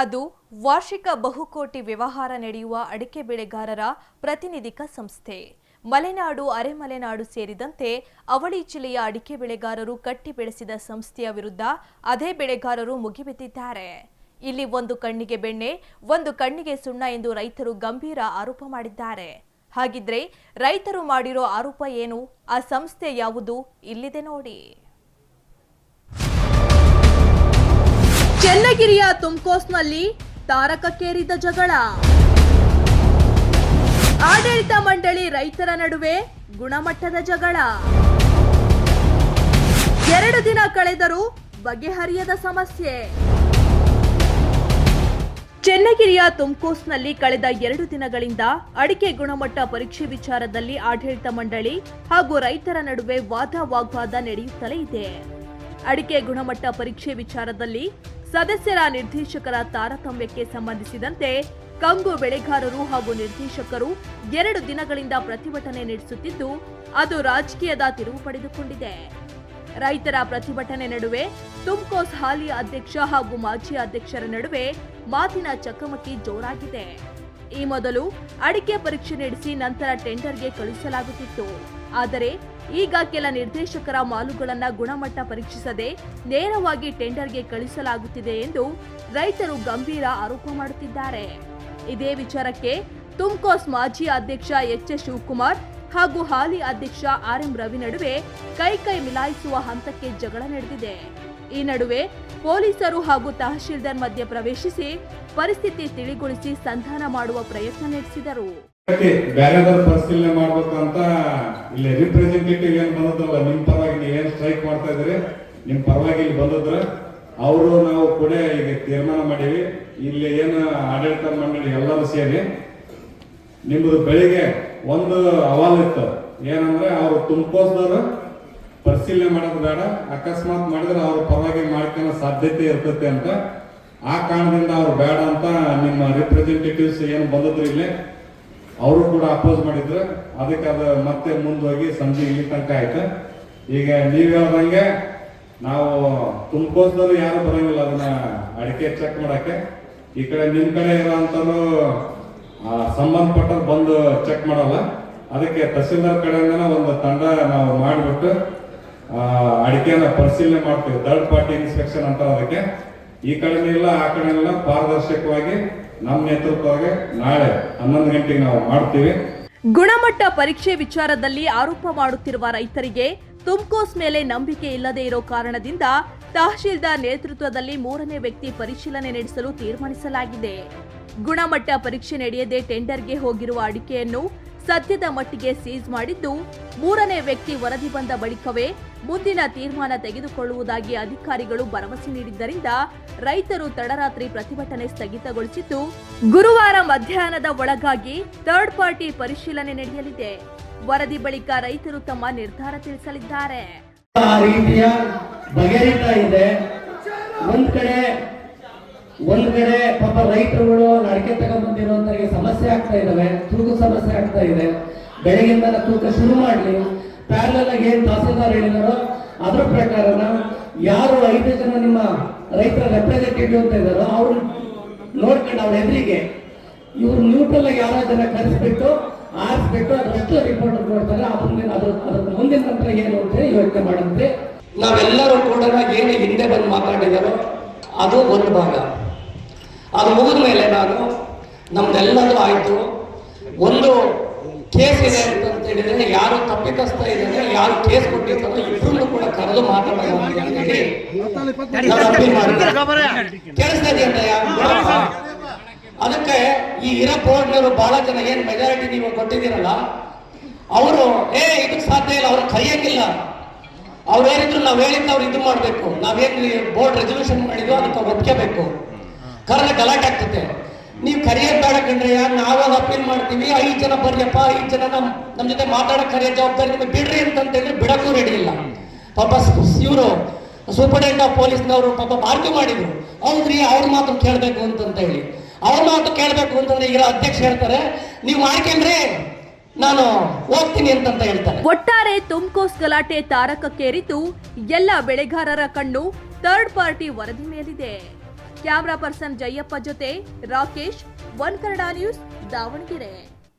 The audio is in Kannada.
ಅದು ವಾರ್ಷಿಕ ಬಹುಕೋಟಿ ವ್ಯವಹಾರ ನಡೆಯುವ ಅಡಿಕೆ ಬೆಳೆಗಾರರ ಪ್ರತಿನಿಧಿಕ ಸಂಸ್ಥೆ. ಮಲೆನಾಡು, ಅರೆಮಲೆನಾಡು ಸೇರಿದಂತೆ ಅವಳಿ ಜಿಲ್ಲೆಯ ಅಡಿಕೆ ಬೆಳೆಗಾರರು ಕಟ್ಟಿ ಬೆಳೆಸಿದ ಸಂಸ್ಥೆಯ ವಿರುದ್ಧ ಅದೇ ಬೆಳೆಗಾರರು ಮುಗಿಬಿದ್ದಿದ್ದಾರೆ. ಇಲ್ಲಿ ಒಂದು ಕಣ್ಣಿಗೆ ಬೆಣ್ಣೆ, ಒಂದು ಕಣ್ಣಿಗೆ ಸುಣ್ಣ ಎಂದು ರೈತರು ಗಂಭೀರ ಆರೋಪ ಮಾಡಿದ್ದಾರೆ. ಹಾಗಿದ್ರೆ ರೈತರು ಮಾಡಿರೋ ಆರೋಪ ಏನು? ಆ ಸಂಸ್ಥೆ ಯಾವುದು? ಇಲ್ಲಿದೆ ನೋಡಿ. ಚನ್ನಗಿರಿಯ ತುಮ್ಕೋಸ್ನಲ್ಲಿ ತಾರಕಕ್ಕೇರಿದ ಜಗಳ. ಆಡಳಿತ ಮಂಡಳಿ ರೈತರ ನಡುವೆ ಗುಣಮಟ್ಟದ ಜಗಳ. 2 ದಿನ ಕಳೆದರೂ ಬಗೆಹರಿಯದ ಸಮಸ್ಯೆ. ಚನ್ನಗಿರಿಯ ತುಮ್ಕೋಸ್ನಲ್ಲಿ ಕಳೆದ 2 ದಿನಗಳಿಂದ ಅಡಿಕೆ ಗುಣಮಟ್ಟ ಪರೀಕ್ಷೆ ವಿಚಾರದಲ್ಲಿ ಆಡಳಿತ ಮಂಡಳಿ ಹಾಗೂ ರೈತರ ನಡುವೆ ವಾಗ್ವಾದ ನಡೆಯುತ್ತಲೇ ಇದೆ. ಅಡಿಕೆ ಗುಣಮಟ್ಟ ಪರೀಕ್ಷೆ ವಿಚಾರದಲ್ಲಿ ಸದಸ್ಯರ ನಿರ್ದೇಶಕರ ತಾರತಮ್ಯಕ್ಕೆ ಸಂಬಂಧಿಸಿದಂತೆ ಕಂಗು ಬೆಳೆಗಾರರು ಹಾಗೂ ನಿರ್ದೇಶಕರು 2 ದಿನಗಳಿಂದ ಪ್ರತಿಭಟನೆ ನಡೆಸುತ್ತಿದ್ದು, ಅದು ರಾಜಕೀಯದ ತಿರುವು ಪಡೆದುಕೊಂಡಿದೆ. ರೈತರ ಪ್ರತಿಭಟನೆ ನಡುವೆ ತುಮ್ಕೋಸ್ ಹಾಲಿ ಅಧ್ಯಕ್ಷ ಹಾಗೂ ಮಾಜಿ ಅಧ್ಯಕ್ಷರ ನಡುವೆ ಮಾತಿನ ಚಕಮಕಿ ಜೋರಾಗಿದೆ. ಈ ಮೊದಲು ಅಡಿಕೆ ಪರೀಕ್ಷೆ ನಡೆಸಿ ನಂತರ ಟೆಂಡರ್ಗೆ ಕಳುಹಿಸಲಾಗುತ್ತಿತ್ತು. ಆದರೆ ಈಗ ಕೆಲ ನಿರ್ದೇಶಕರ ಮಾಲುಗಳನ್ನು ಗುಣಮಟ್ಟ ಪರೀಕ್ಷಿಸದೆ ನೇರವಾಗಿ ಟೆಂಡರ್ಗೆ ಕಳುಹಿಸಲಾಗುತ್ತಿದೆ ಎಂದು ರೈತರು ಗಂಭೀರ ಆರೋಪ ಮಾಡುತ್ತಿದ್ದಾರೆ. ಇದೇ ವಿಚಾರಕ್ಕೆ ತುಮ್ಕೋಸ್ ಮಾಜಿ ಅಧ್ಯಕ್ಷ ಎಚ್ ಶಿವಕುಮಾರ್ ಹಾಗೂ ಹಾಲಿ ಅಧ್ಯಕ್ಷ RM ರವಿ ನಡುವೆ ಕೈ ಮಿಲಾಯಿಸುವ ಹಂತಕ್ಕೆ ಜಗಳ ನಡೆದಿದೆ. ಈ ನಡುವೆ ಪೊಲೀಸರು ಹಾಗೂ ತಹಶೀಲ್ದಾರ್ ಮಧ್ಯೆ ಪ್ರವೇಶಿಸಿ ಪರಿಸ್ಥಿತಿ ತಿಳಿಗೊಳಿಸಿ ಸಂಧಾನ ಮಾಡುವ ಪ್ರಯತ್ನ ನಡೆಸಿದರು. ಬೇರೆದವ್ರ ಪರಿಶೀಲನೆ ಮಾಡ್ಬೇಕು ಅಂತ ಇಲ್ಲಿ ರಿಪ್ರೆಸೆಂಟೇಟಿವ್ ಏನ್ ಬಂದದಲ್ಲ, ನಿಮ್ ಪರವಾಗಿ ಏನ್ ಸ್ಟ್ರೈಕ್ ಮಾಡ್ತಾ ಇದ್ರಿ, ನಿಮ್ ಪರವಾಗಿ ಇಲ್ಲಿ ಬಂದಿದ್ರ ಅವರು ನಾವು ಕೂಡ ಈಗ ತೀರ್ಮಾನ ಮಾಡೀವಿ. ಇಲ್ಲಿ ಏನು ಆಡಳಿತ ಮಂಡಳಿ ಎಲ್ಲರೂ ಸೇರಿ ನಿಮ್ದು ಬೆಳಿಗ್ಗೆ ಒಂದು ಅವಾಲ್ ಇತ್ತು. ಏನಂದ್ರೆ ಅವರು ತುಮ್ಕೋಸ್ದವ್ರು ಪರಿಶೀಲನೆ ಮಾಡೋದು ಬೇಡ, ಅಕಸ್ಮಾತ್ ಮಾಡಿದ್ರೆ ಅವ್ರ ಪರವಾಗಿ ಮಾಡ್ಕೊಳ್ಳೋ ಸಾಧ್ಯತೆ ಇರ್ತೈತೆ ಅಂತ. ಆ ಕಾರಣದಿಂದ ಅವ್ರು ಬೇಡ ಅಂತ ನಿಮ್ಮ ರಿಪ್ರೆಸೆಂಟೇಟಿವ್ಸ್ ಏನು ಬಂದಿದ್ರು ಇಲ್ಲಿ ಅವರು ಕೂಡ ಅಪೋಸ್ ಮಾಡಿದ್ರು. ಅದಕ್ಕೆ ಅದು ಮತ್ತೆ ಮುಂದೋಗಿ ಸಂಜೆ ಇಲ್ಲಿ ತನಕ ಆಯ್ತು. ಈಗ ನೀವ್ ಹೇಳ್ದಂಗೆ ನಾವು ತುಮ್ಕೋಸ್ದವ್ರು ಯಾರು ಬರಂಗಿಲ್ಲ ಅದನ್ನ ಅಡಿಕೆ ಚೆಕ್ ಮಾಡಕ್ಕೆ. ಈ ಕಡೆ ನಿಮ್ ಕಡೆ ಇರೋಂಥವ್ರು ಸಂಬಂಧಪಟ್ಟ ಬಂದು ಚೆಕ್ ಮಾಡಲ್ಲ. ಅದಕ್ಕೆ ತಹಸೀಲ್ದಾರ್ ಕಡೆಯಿಂದ ಒಂದು ತಂಡ ನಾವು ಮಾಡಿಬಿಟ್ಟು ಅಡಿಕೆನ ಪರಿಶೀಲನೆ ಮಾಡ್ತೀವಿ. ಥರ್ಡ್ ಪಾರ್ಟಿ ಇನ್ಸ್ಪೆಕ್ಷನ್ ಅಂತ. ಅದಕ್ಕೆ ಈ ಕಡೆ ಇಲ್ಲ ಆ ಕಡೆ ಇಲ್ಲ, ಪಾರದರ್ಶಕವಾಗಿ ನಮ್ಮ ನೇತೃತ್ವವಾಗಿ ನಾಳೆ 11 ಗಂಟೆಗೆ ನಾವು ಮಾಡ್ತೀವಿ. ಗುಣಮಟ್ಟ ಪರೀಕ್ಷೆ ವಿಚಾರದಲ್ಲಿ ಆರೋಪ ಮಾಡುತ್ತಿರುವ ರೈತರಿಗೆ ತುಮ್ಕೋಸ್ ಮೇಲೆ ನಂಬಿಕೆ ಇಲ್ಲದೆ ಇರೋ ಕಾರಣದಿಂದ ತಹಶೀಲ್ದಾರ್ ನೇತೃತ್ವದಲ್ಲಿ 3ನೇ ವ್ಯಕ್ತಿ ಪರಿಶೀಲನೆ ನಡೆಸಲು ತೀರ್ಮಾನಿಸಲಾಗಿದೆ. ಗುಣಮಟ್ಟ ಪರೀಕ್ಷೆ ನಡೆಯದೆ ಟೆಂಡರ್ಗೆ ಹೋಗಿರುವ ಅಡಿಕೆಯನ್ನು ಸದ್ಯದ ಮಟ್ಟಿಗೆ ಸೀಸ್ ಮಾಡಿದ್ದು, 3ನೇ ವ್ಯಕ್ತಿ ವರದಿ ಬಂದ ಬಳಿಕವೇ ಮುಂದಿನ ತೀರ್ಮಾನ ತೆಗೆದುಕೊಳ್ಳುವುದಾಗಿ ಅಧಿಕಾರಿಗಳು ಭರವಸೆ ನೀಡಿದ್ದರಿಂದ ರೈತರು ತಡರಾತ್ರಿ ಪ್ರತಿಭಟನೆ ಸ್ಥಗಿತಗೊಳಿಸಿದ್ದು, ಗುರುವಾರ ಮಧ್ಯಾಹ್ನದ ಒಳಗಾಗಿ ಥರ್ಡ್ ಪಾರ್ಟಿ ಪರಿಶೀಲನೆ ನಡೆಯಲಿದೆ. ವರದಿ ಬಳಿಕ ರೈತರು ತಮ್ಮ ನಿರ್ಧಾರ ತಿಳಿಸಲಿದ್ದಾರೆ. ಆ ರೀತಿಯ ಬಗೆಹರಿತಾ ಇದೆ. ಒಂದ್ ಕಡೆ ಪಾಪ ರೈತರುಗಳು ಅಡಿಕೆ ತಗೊಂಡ್ಬಂದಿರುವಂತವರಿಗೆ ಸಮಸ್ಯೆ ಆಗ್ತಾ ಇದಾವೆ, ತೂಕ ಸಮಸ್ಯೆ ಆಗ್ತಾ ಇದೆ. ಬೆಳಗಿಂದ ತೂಕ ಶುರು ಮಾಡ್ಲಿ, ಪ್ಯಾರಲಲ್ ಆಗಿ ಏನ್ ತಹಸೀಲ್ದಾರ್ ಹೇಳಿದಾರೋ ಅದ್ರ ಪ್ರಕಾರ ಯಾರು 5 ಜನ ನಿಮ್ಮ ರೈತರ ರೆಪ್ರೆಸೆಂಟೇಟಿವ್ ಅಂತ ಇದ್ದಾರೋ ಅವ್ರು ನೋಡ್ಕೊಂಡು ಅವ್ರ ಎದುರಿಗೆ ಇವ್ರು ನ್ಯೂಟ್ರಲ್ ಆಗಿ ಯಾರೋ ಜನ ಕರೆಸ್ಬಿಟ್ಟು ಆರಿಸ್ಬಿಟ್ಟು ಅದರಷ್ಟು ರಿಪೋರ್ಟ್ ಕೊಡ್ತಾರೆ. ಅದ್ರ ಮುಂದಿನ ನಂತರ ಏನು ಅಂತ ಯೋಚನೆ ಮಾಡುತ್ತೆ. ನಾವೆಲ್ಲರೂ ಕೂಡ ಏನು ಹಿಂದೆ ಬಂದು ಮಾತಾಡಿದಾರೋ ಅದು ಒಂದು ಭಾಗ. ಅದು ಮುಗಿದ ಮೇಲೆ ನಮ್ದೆಲ್ಲದೂ ಆಯ್ತು. ಒಂದು ಕೇಸ್ ಇದೆ ಅಂತ ಹೇಳಿದ್ರೆ ಯಾರು ತಪ್ಪಿತಸ್ತಾ ಇದ್ದಾರೆ, ಯಾರು ಕೇಸ್ ಕೊಟ್ಟಿರ್ತಾರೋ ಇಬ್ಬರನ್ನು ಕೂಡ ಕರೆದು ಮಾತಾಡೋದು ಕೇಳಿಸ್ತಾ ಇದೆಯಾ? ಅದಕ್ಕೆ ಈ ಬೋರ್ಡ್ನವರು ಬಹಳ ಜನ ಏನ್ ಮೆಜಾರಿಟಿ ನೀವು ಕೊಟ್ಟಿದ್ದೀರಲ್ಲ, ಅವರು ಇದಕ್ಕೆ ಸಾಧ್ಯ ಇಲ್ಲ, ಅವ್ರ ಕೈಯಂಗಿಲ್ಲ. ಅವ್ರು ಏನಿದ್ರು ನಾವ್ ಹೇಳಿದ್ದು ಅವ್ರು ಇದು ಮಾಡ್ಬೇಕು, ನಾವೇನ್ ಬೋರ್ಡ್ ರೆಸಲ್ಯೂಷನ್ ಮಾಡಿದ್ವು ಅದಕ್ಕೆ ಒಪ್ಕೋಬೇಕು. ಕರೆದ ಗಲಾಟೆ ಆಗ್ತದೆ. ನೀವು ಕರೆಯೋದ್ ಬೇಡ ಕಣ್ರಯ್ಯ, ನಾವಾಗ ಅಪೀಲ್ ಮಾಡ್ತೀವಿ, 5 ಜನ ಬರ್ರಿಯಪ್ಪ, 5 ಜನ ನಮ್ ಜೊತೆ ಮಾತಾಡಕ್ ಕರೆಯೋ ಜವಾಬ್ದಾರಿ ನಿಮಗೆ ಬಿಡ್ರಿ ಅಂತ ಹೇಳಿದ್ರೆ ಬಿಡಕ್ಕೂ ರೆಡಿ ಇಲ್ಲ. ಪಾಪ ಇವರು ಸೂಪರಿಂಟೆಂಡೆಂಟ್ ಆಫ್ ಪೊಲೀಸ್ನವರು ಪಾಪ ಆರ್ಗ್ಯೂ ಮಾಡಿದ್ರು, ಹೌದ್ರಿ ಅವ್ರ ಮಾತು ಕೇಳ್ಬೇಕು ಅಂತ ಹೇಳಿ. ಅವ್ರ ಮಾತು ಕೇಳ್ಬೇಕು ಅಂತಂದ್ರೆ ಈಗ ಅಧ್ಯಕ್ಷ ಹೇಳ್ತಾರೆ ನೀವು ಮಾಡ್ಕೊಂಡ್ರೆ ನಾನು ಹೋಗ್ತೀನಿ ಅಂತ ಹೇಳ್ತಾರೆ. ಒಟ್ಟಾರೆ ತುಮ್ಕೋಸ್ ಗಲಾಟೆ ತಾರಕಕ್ಕೇರಿದ್ದು ಎಲ್ಲ ಬೆಳೆಗಾರರ ಕಣ್ಣು ಥರ್ಡ್ ಪಾರ್ಟಿ ವರದಿ ಮೇಲಿದೆ. ಕ್ಯಾಮರಾ ಪರ್ಸನ್ ಜಯಪ್ಪ ಜೊತೆ ರಾಕೇಶ್, ಒನ್ ಕನ್ನಡ ನ್ಯೂಸ್, ದಾವಣಗೆರೆ.